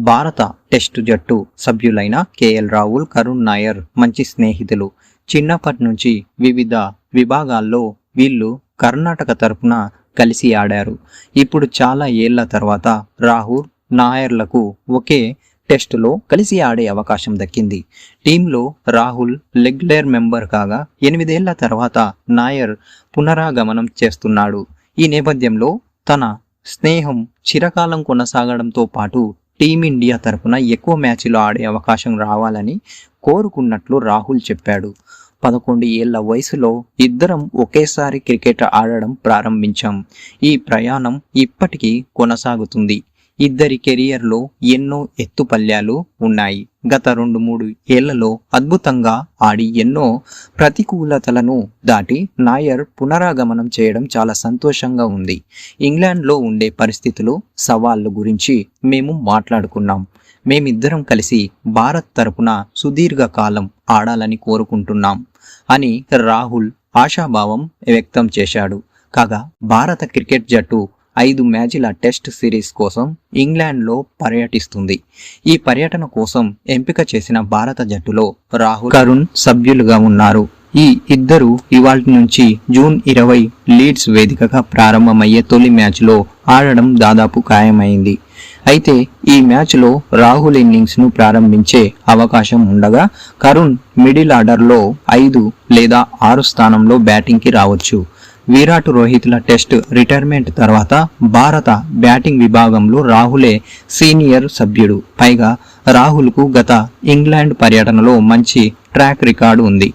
భారత టెస్టు జట్టు సభ్యులైన కేఎల్ రాహుల్, కరుణ్ నాయర్ మంచి స్నేహితులు. చిన్నప్పటి నుంచి వివిధ విభాగాల్లో వీళ్ళు కర్ణాటక తరపున కలిసి ఆడారు. ఇప్పుడు చాలా ఏళ్ల తర్వాత రాహుల్, నాయర్లకు ఒకే టెస్టులో కలిసి ఆడే అవకాశం దక్కింది. టీంలో రాహుల్ రెగ్యులర్ మెంబర్ కాగా 8 ఏళ్ల తర్వాత నాయర్ పునరాగమనం చేస్తున్నాడు. ఈ నేపథ్యంలో తన స్నేహం చిరకాలం కొనసాగడంతో పాటు టీమిండియా తరపున ఎక్కువ మ్యాచ్లు ఆడే అవకాశం రావాలని కోరుకున్నట్లు రాహుల్ చెప్పాడు. 11 ఏళ్ల వయసులో ఇద్దరం ఒకేసారి క్రికెట్ ఆడడం ప్రారంభించాం. ఈ ప్రయాణం ఇప్పటికీ కొనసాగుతుంది. ఇద్దరి కెరియర్లో ఎన్నో ఎత్తుపల్యాలు ఉన్నాయి. గత 2-3 ఏళ్లలో అద్భుతంగా ఆడి ఎన్నో ప్రతికూలతలను దాటి నాయర్ పునరాగమనం చేయడం చాలా సంతోషంగా ఉంది. ఇంగ్లాండ్లో ఉండే పరిస్థితులు, సవాళ్లు గురించి మేము మాట్లాడుకున్నాం. మేమిద్దరం కలిసి భారత్ తరపున సుదీర్ఘకాలం ఆడాలని కోరుకుంటున్నాం అని రాహుల్ ఆశాభావం వ్యక్తం చేశాడు. కాగా భారత క్రికెట్ జట్టు 5 మ్యాచ్ల టెస్ట్ సిరీస్ కోసం ఇంగ్లాండ్లో పర్యటిస్తుంది. ఈ పర్యటన కోసం ఎంపిక చేసిన భారత జట్టులో రాహుల్, కరుణ్ సభ్యులుగా ఉన్నారు. ఈ ఇద్దరు ఇవాల్టి నుంచి జూన్ 20 లీడ్స్ వేదికగా ప్రారంభమయ్యే తొలి మ్యాచ్లో ఆడడం దాదాపు ఖాయమైంది. అయితే ఈ మ్యాచ్లో రాహుల్ ఇన్నింగ్స్ను ప్రారంభించే అవకాశం ఉండగా కరుణ్ మిడిల్ ఆర్డర్లో 5 లేదా 6 స్థానంలో బ్యాటింగ్కి రావచ్చు. విరాట్, రోహిత్ల టెస్ట్ రిటైర్మెంట్ తర్వాత భారత బ్యాటింగ్ విభాగంలో రాహులే సీనియర్ సభ్యుడు. పైగా రాహుల్కు గత ఇంగ్లాండ్ పర్యటనలో మంచి ట్రాక్ రికార్డు ఉంది.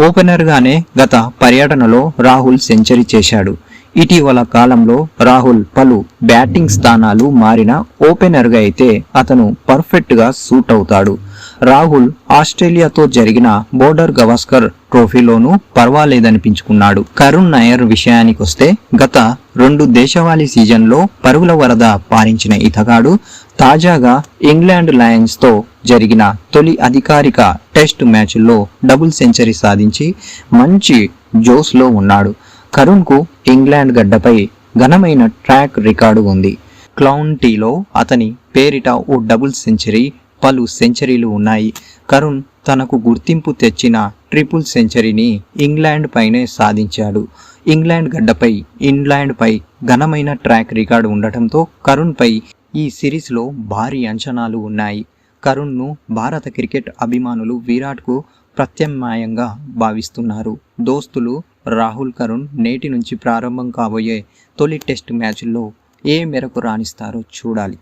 ఓపెనర్గానే గత పర్యటనలో రాహుల్ సెంచరీ చేశాడు. ఇటీవల కాలంలో రాహుల్ పలు బ్యాటింగ్ స్థానాలు మారిన ఓపెనర్గా అయితే అతను పర్ఫెక్ట్గా సూట్ అవుతాడు. రాహుల్ ఆస్ట్రేలియాతో జరిగిన బోర్డర్ గవాస్కర్ ట్రోఫీలోనూ పర్వాలేదనిపించుకున్నాడు. కరుణ్ నాయర్ విషయానికొస్తే గత 2 దేశవాళీ సీజన్లో పరుగుల వరద పారించిన ఇతగాడు తాజాగా ఇంగ్లాండ్ లయన్స్తో జరిగిన తొలి అధికారిక టెస్ట్ మ్యాచ్ల్లో డబుల్ సెంచరీ సాధించి మంచి జోస్లో ఉన్నాడు. కరుణ్కు ఇంగ్లాండ్ గడ్డపై ఘనమైన ట్రాక్ రికార్డు ఉంది. కౌంటీలో అతని పేరిట ఓ డబుల్ సెంచరీ, పలు సెంచరీలు ఉన్నాయి. కరుణ్ తనకు గుర్తింపు తెచ్చిన ట్రిపుల్ సెంచరీని ఇంగ్లాండ్ పైనే సాధించాడు. ఇంగ్లాండ్ పై ఘనమైన ట్రాక్ రికార్డు ఉండటంతో కరుణ్ పై ఈ సిరీస్లో భారీ అంచనాలు ఉన్నాయి. కరుణ్ను భారత క్రికెట్ అభిమానులు విరాట్కు ప్రత్యామ్నాయంగా భావిస్తున్నారు. దోస్తులు రాహుల్, కరుణ్ నేటి నుంచి ప్రారంభం కాబోయే తొలి టెస్ట్ మ్యాచ్ల్లో ఏ మేరకు రాణిస్తారో చూడాలి.